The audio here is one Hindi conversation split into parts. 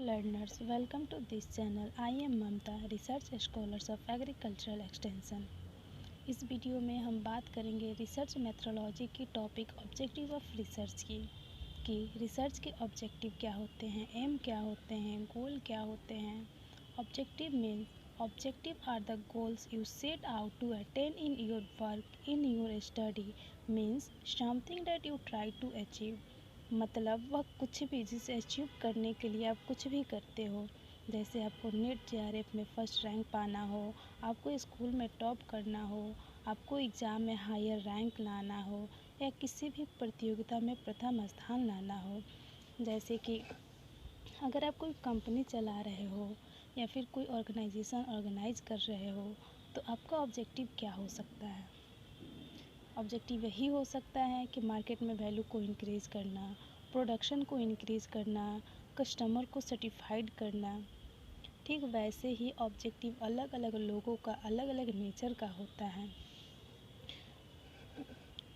learners, welcome to this channel. I am Mamta, research scholars of agricultural extension. इस वीडियो में हम बात करेंगे रिसर्च मेथोडोलॉजी की टॉपिक ऑब्जेक्टिव ऑफ रिसर्च की कि रिसर्च के ऑब्जेक्टिव क्या होते हैं, एम क्या होते हैं, गोल क्या होते हैं. Objective means objective are the goals you set out to attain in your work in your study means something that you try to achieve. मतलब वह कुछ भी जिसे अचीव करने के लिए आप कुछ भी करते हो. जैसे आपको नेट जेआरएफ में फर्स्ट रैंक पाना हो, आपको स्कूल में टॉप करना हो, आपको एग्ज़ाम में हायर रैंक लाना हो या किसी भी प्रतियोगिता में प्रथम स्थान लाना हो. जैसे कि अगर आप कोई कंपनी चला रहे हो या फिर कोई ऑर्गेनाइजेशन ऑर्गेनाइज कर रहे हो तो आपका ऑब्जेक्टिव क्या हो सकता है. ऑब्जेक्टिव यही हो सकता है कि मार्केट में वैल्यू को इंक्रीज़ करना, प्रोडक्शन को इंक्रीज़ करना, कस्टमर को सर्टिफाइड करना. ठीक वैसे ही ऑब्जेक्टिव अलग अलग लोगों का अलग अलग नेचर का होता है.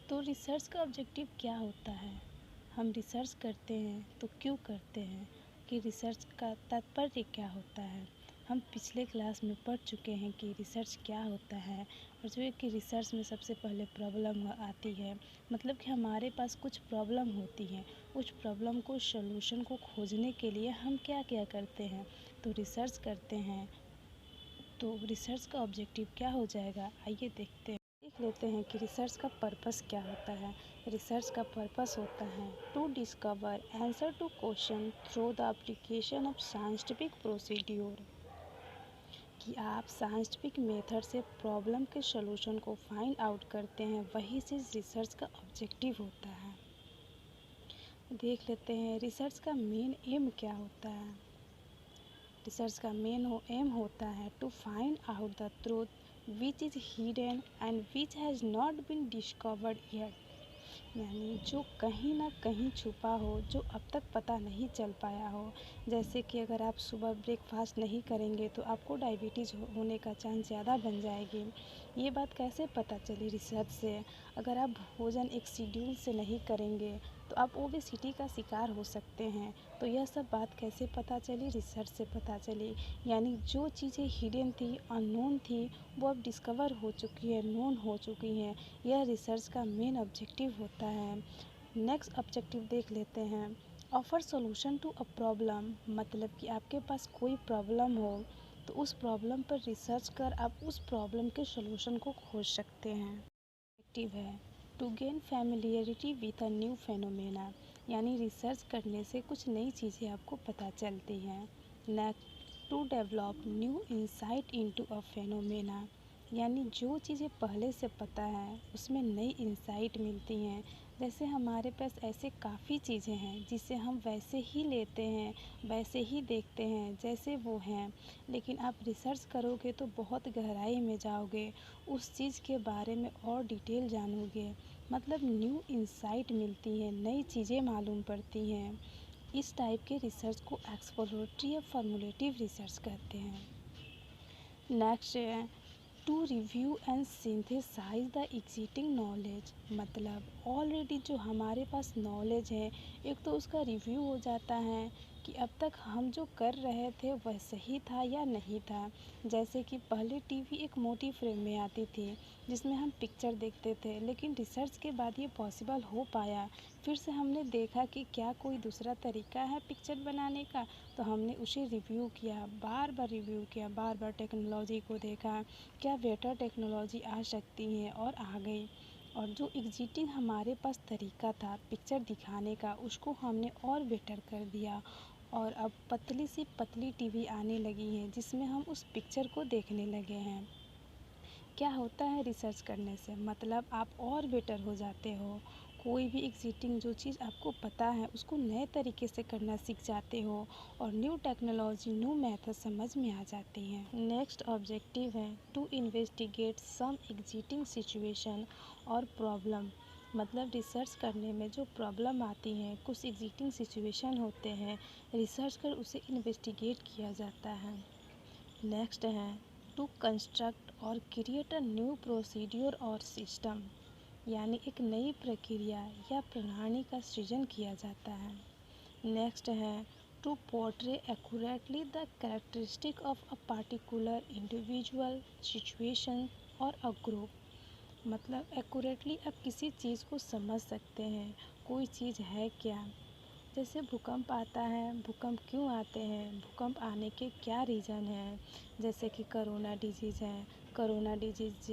तो रिसर्च का ऑब्जेक्टिव क्या होता है. हम रिसर्च करते हैं तो क्यों करते हैं, कि रिसर्च का तात्पर्य क्या होता है. हम पिछले क्लास में पढ़ चुके हैं कि रिसर्च क्या होता है और जो है कि रिसर्च में सबसे पहले प्रॉब्लम आती है. मतलब कि हमारे पास कुछ प्रॉब्लम होती हैं, उस प्रॉब्लम को सॉल्यूशन को खोजने के लिए हम क्या क्या करते हैं, तो रिसर्च करते हैं. तो रिसर्च का ऑब्जेक्टिव क्या हो जाएगा, आइए देखते हैं. देख लेते हैं कि रिसर्च का पर्पस क्या होता है. रिसर्च का पर्पस होता है to discover answer to question through the application of scientific procedure. कि आप साइंटिफिक मेथड से प्रॉब्लम के सॉल्यूशन को फाइंड आउट करते हैं, वही चीज़ रिसर्च का ऑब्जेक्टिव होता है. देख लेते हैं रिसर्च का मेन एम क्या होता है. रिसर्च का मेन एम होता है to find out the truth which is hidden and which has not been discovered yet. यानी जो कहीं ना कहीं छुपा हो, जो अब तक पता नहीं चल पाया हो. जैसे कि अगर आप सुबह ब्रेकफास्ट नहीं करेंगे तो आपको डायबिटीज़ होने का चांस ज़्यादा बन जाएगी. ये बात कैसे पता चली रिसर्च से. अगर आप भोजन एक शेड्यूल से नहीं करेंगे तो आप ओबेसिटी का शिकार हो सकते हैं. तो यह सब बात कैसे पता चली, रिसर्च से पता चली. यानी जो चीज़ें हिडन थी, अननोन थी, वो अब डिस्कवर हो चुकी है, नोन हो चुकी हैं. यह रिसर्च का मेन ऑब्जेक्टिव होता है. नेक्स्ट ऑब्जेक्टिव देख लेते हैं offer solution to a problem. मतलब कि आपके पास कोई प्रॉब्लम हो तो उस प्रॉब्लम पर रिसर्च कर आप उस प्रॉब्लम के सॉल्यूशन को खोज सकते हैं. ऑब्जेक्टिव है to gain familiarity with a new phenomena. यानी रिसर्च करने से कुछ नई चीज़ें आपको पता चलती हैं. Next to develop new insight into a phenomena. यानी जो चीज़ें पहले से पता है उसमें नई इंसाइट मिलती हैं. जैसे हमारे पास ऐसे काफ़ी चीज़ें हैं जिसे हम वैसे ही लेते हैं, वैसे ही देखते हैं जैसे वो हैं. लेकिन आप रिसर्च करोगे तो बहुत गहराई में जाओगे, उस चीज़ के बारे में और डिटेल जानोगे. मतलब न्यू इंसाइट मिलती है, नई चीज़ें मालूम पड़ती हैं. इस टाइप के रिसर्च को एक्सप्लोरेटरी या फॉर्मुलेटिव रिसर्च कहते हैं. नेक्स्ट है to review and synthesise the existing knowledge. मतलब ऑलरेडी जो हमारे पास नॉलेज है, एक तो उसका रिव्यू हो जाता है कि अब तक हम जो कर रहे थे वह सही था या नहीं था. जैसे कि पहले टीवी एक मोटी फ्रेम में आती थी जिसमें हम पिक्चर देखते थे, लेकिन रिसर्च के बाद ये पॉसिबल हो पाया. फिर से हमने देखा कि क्या कोई दूसरा तरीका है पिक्चर बनाने का, तो हमने उसे रिव्यू किया, बार बार रिव्यू किया, बार बार टेक्नोलॉजी को देखा, क्या बेटर टेक्नोलॉजी आ सकती है, और आ गई. और जो एग्जिस्टिंग हमारे पास तरीका था पिक्चर दिखाने का, उसको हमने और बेटर कर दिया. और अब पतली सी पतली टीवी आने लगी है जिसमें हम उस पिक्चर को देखने लगे हैं. क्या होता है रिसर्च करने से, मतलब आप और बेटर हो जाते हो. कोई भी एग्जिस्टिंग जो चीज़ आपको पता है उसको नए तरीके से करना सीख जाते हो और न्यू टेक्नोलॉजी, न्यू मेथड समझ में आ जाती हैं. नेक्स्ट ऑब्जेक्टिव है to investigate some existing situation और प्रॉब्लम. मतलब रिसर्च करने में जो प्रॉब्लम आती हैं, कुछ एग्जिस्टिंग सिचुएशन होते हैं, रिसर्च कर उसे इन्वेस्टिगेट किया जाता है. नेक्स्ट है टू कंस्ट्रक्ट और क्रिएट अ न्यू प्रोसीड्यूर और सिस्टम. यानी एक नई प्रक्रिया या प्रणाली का सृजन किया जाता है. नेक्स्ट है to portray accurately the characteristic of a particular individual, situation or a group। मतलब एक्यूरेटली आप किसी चीज़ को समझ सकते हैं, कोई चीज़ है क्या। जैसे भूकंप आता है, भूकंप क्यों आते हैं, भूकंप आने के क्या रीज़न हैं। जैसे कि कोरोना डिजीज़ है, कोरोना डिजीज़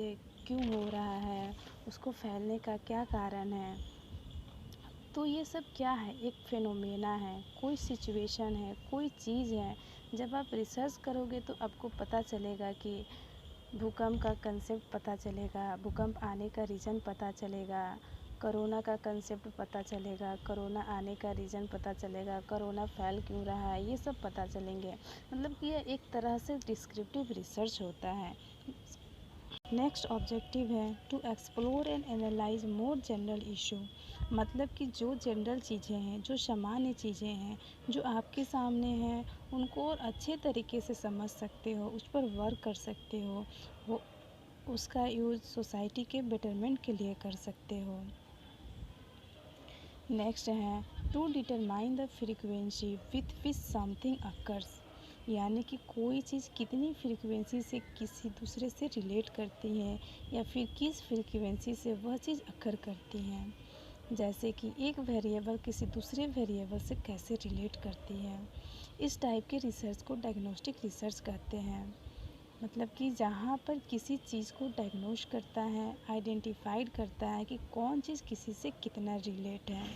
क्यों हो रहा है, उसको फैलने का क्या कारण है। तो ये सब क्या है, एक फिनोमेना है, कोई सिचुएशन है, कोई चीज़ है। जब आप रिसर्च करोगे तो आपको पता चलेगा कि भूकंप का कंसेप्ट पता चलेगा, भूकंप आने का रीज़न पता चलेगा, कोरोना का कंसेप्ट पता चलेगा, कोरोना आने का रीज़न पता चलेगा, कोरोना फैल क्यों रहा है, ये सब पता चलेंगे। मतलब कि यह एक तरह से डिस्क्रिप्टिव रिसर्च होता है। नेक्स्ट ऑब्जेक्टिव है to explore and analyse more general issue. मतलब कि जो जनरल चीज़ें हैं, जो सामान्य चीज़ें हैं, जो आपके सामने हैं, उनको और अच्छे तरीके से समझ सकते हो, उस पर वर्क कर सकते हो, वो उसका यूज़ सोसाइटी के बेटरमेंट के लिए कर सकते हो। नेक्स्ट है to determine the frequency with which something occurs. यानी कि कोई चीज़ कितनी फ्रीक्वेंसी से किसी दूसरे से रिलेट करती है या फिर किस फ्रीक्वेंसी से वह चीज़ अकर करती है। जैसे कि एक वेरिएबल किसी दूसरे वेरिएबल से कैसे रिलेट करती है। इस टाइप के रिसर्च को डायग्नोस्टिक रिसर्च कहते हैं। मतलब कि जहाँ पर किसी चीज़ को डायग्नोस करता है, आइडेंटिफाइड करता है कि कौन चीज़ किसी से कितना रिलेट है।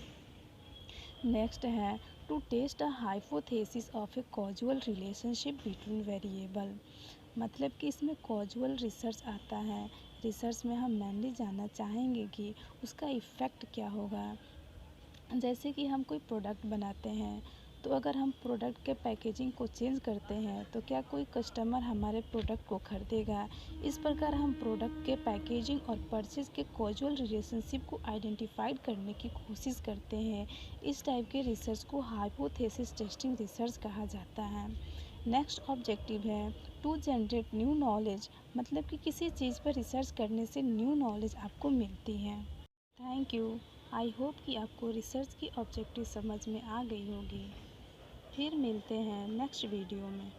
नेक्स्ट है to test a hypothesis of a causal relationship between variable. मतलब कि इसमें कॉजुअल रिसर्च आता है। रिसर्च में हम मेनली जानना चाहेंगे कि उसका इफ़ेक्ट क्या होगा। जैसे कि हम कोई प्रोडक्ट बनाते हैं, तो अगर हम प्रोडक्ट के पैकेजिंग को चेंज करते हैं तो क्या कोई कस्टमर हमारे प्रोडक्ट को खरीदेगा। इस प्रकार हम प्रोडक्ट के पैकेजिंग और परचेज के कॉजुअल रिलेशनशिप को आइडेंटिफाइड करने की कोशिश करते हैं। इस टाइप के रिसर्च को हाइपोथेसिस टेस्टिंग रिसर्च कहा जाता है। नेक्स्ट ऑब्जेक्टिव है टू जनरेट न्यू नॉलेज। मतलब कि किसी चीज़ पर रिसर्च करने से न्यू नॉलेज आपको मिलती है। Thank you. आई होप कि आपको रिसर्च की ऑब्जेक्टिव समझ में आ गई होगी। फिर मिलते हैं नेक्स्ट वीडियो में।